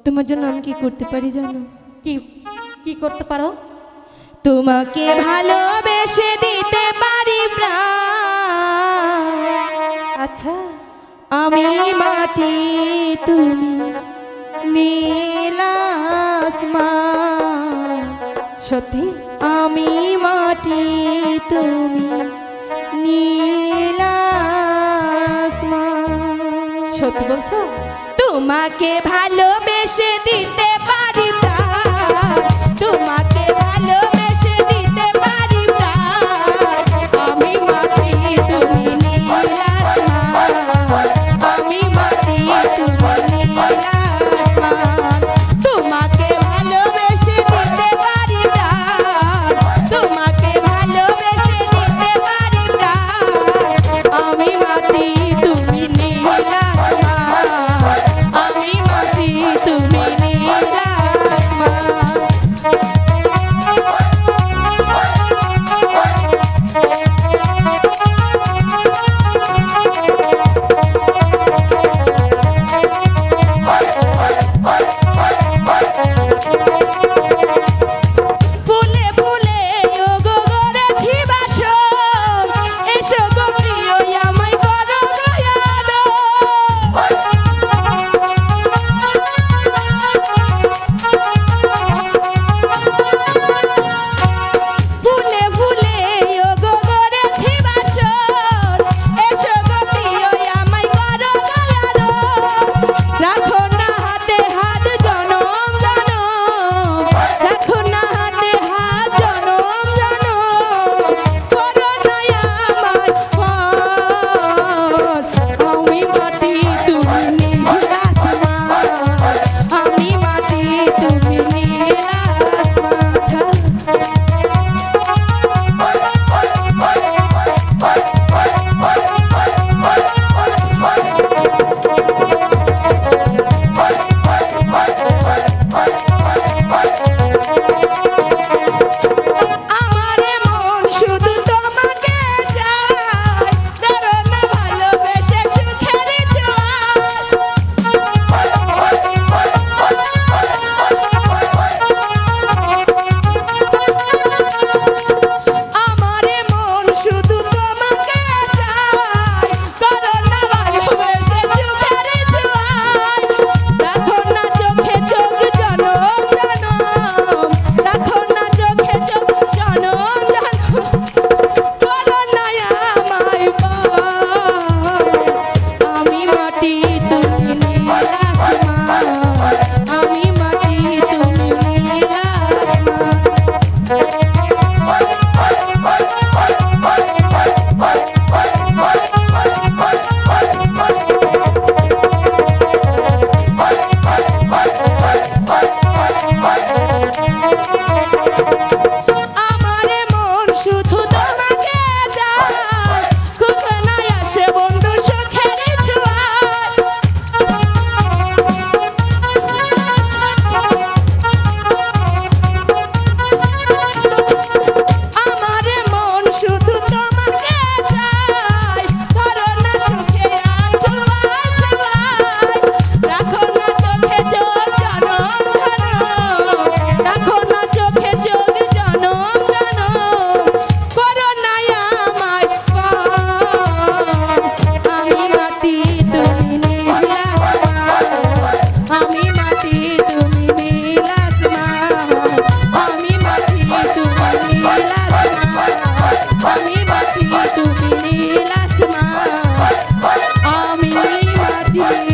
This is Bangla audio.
তোমার জন্য আমি কি করতে পারি জানো? কি কি করতে পারো? তোমাকে ভালোবেসে দিতে পারি প্রাণ। আচ্ছা, আমি মাটি তুমি নীল আসমান। সত্যি? আমি মাটি তুমি নীল আসমান। সত্যি বলছো? তোমাকে ভালোবেসে দিতে পারি প্রাণ। তোমাকে ভালোবেসে দিতে পারি প্রাণ। আমি মাটি তুমি নীল আসমান। আমি মাটি তুমি নীল আসমান। তোমাকে ভালোবেসে দিতে পারি প্রাণ। তোমাকে ভালোবেসে দিতে পারি প্রাণ। আমি মাটি তুমি নীল আসমান। আমি মাটি তুমি নীল আসমান। ফুলে ফুলে ওগো গড়েছি বাসর। এসো গো প্রিয় আমায় করো দয়ালো। ফুলে ফুলে ওগো গড়েছি বাসর। এসো গো প্রিয় আমায় করো দয়ালো। রাখো না হাতে হাত জনম জনম। রাখো না হাতে হাত জনম জনম। করো না আমায় পথ। আমি মাটি তুমি নীল আসমান। আমি মাটি তুমি নীল আসমান। আমারে মন শুধু তোমাকে চায়। ধরো না ভালোবেসে সুখের জোয়ার। আমারে মন শুধু তোমাকে চায়। ধরো না ভালোবেসে সুখের জোয়ার। রাখো না চোখে চোখ জনম জনম। রাখো না চোখে চোখ জনম জনম। করো না আমায় পথ। আমি মাটি তুমি নীল আসমান। আমি মাটি তুমি নীল আসমান। আমারে মন শুধু তোমাকে চায়। কখনোই আসে বন্ধু সুখের জোয়ার। আমারে মন শুধু তোমাকে চায়। ধরো না সুখে আছোয়ায় ছোঁয়ায়। রাখো না চোখে চোখ জনম জনম। রাখো না চোখে চোখ জনম জনম। করো না আমায় পথ। আমি মাটি তুমি নীল আসমান। আমি মাটি তুমি নীল আসমান। আমি মাটি তুমি নীল আসমান। আমি মাটি তুমি নীল আসমান। আমি মাটি